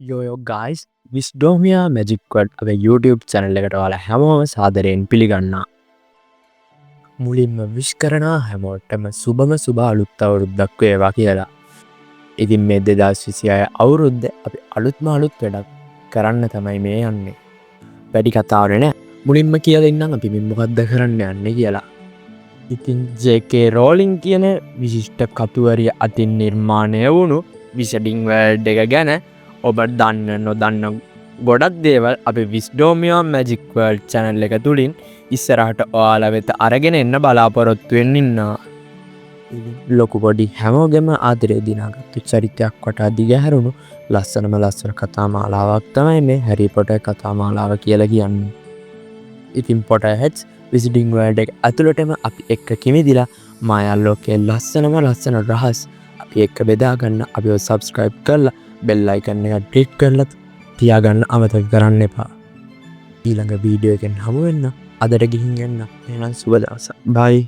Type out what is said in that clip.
යෝ guys විස්ඩෝමියා magic word අපේ YouTube channel එකට ඔයාලා හැමෝම සාදරයෙන් පිළිගන්නවා. මුලින්ම විශ් කරනවා හැමෝටම සුබම සුබ අලුත් අවුරුද්දක් වේවා කියලා. ඉතින් මේ 2026 අවුරුද්දේ අපි අලුත්ම අලුත් වැඩක් කරන්න තමයි මේ යන්නේ. වැඩි කතාවනේ නෑ. මුලින්ම කියලා දෙන්නම් අපි මේ මොකද්ද කරන්න යන්නේ කියලා. ඉතින් JK රෝලින් කියන විශිෂ්ට කතුවරිය අතින් නිර්මාණය වුණු විසඩිං වර්ල්ඩ් එක ගැන ඔබ දන්න නොදන්න ගොඩක් දේවල් අපි විස්ඩෝමියා මැජික් වර්ල්ඩ් channel එක තුලින් ඉස්සරහට ඔයාලා වෙත අරගෙන එන්න බලාපොරොත්තු වෙන්න ඉන්නවා. ලොකු පොඩි හැමෝගෙම ආදරේ දිනාගත්තු චරිතයක් වටා දිගහැරුණු ලස්සනම ලස්සන කතා මාලාවක් තමයි මේ හැරි පොටර් කතා මාලාව කියලා කියන්නේ. ඉතින් පොටර් හෙඩ්ස් විසිටිං වර්ල්ඩ් එක ඇතුළටම අපි එක්ක කිමිදිලා මායා ලෝකයේ ලස්සනම ලස්සන රහස් අපි එක්ක බෙදා ගන්න අපිව subscribe කරලා bell icon එක click කරලා තියාගන්න අමතක කරන්න එපා. ඊළඟ වීඩියෝ එකෙන් හමු වෙන්න. අදට ගිහින් යන්න. එහෙනම් සුබ දවසක්. bye.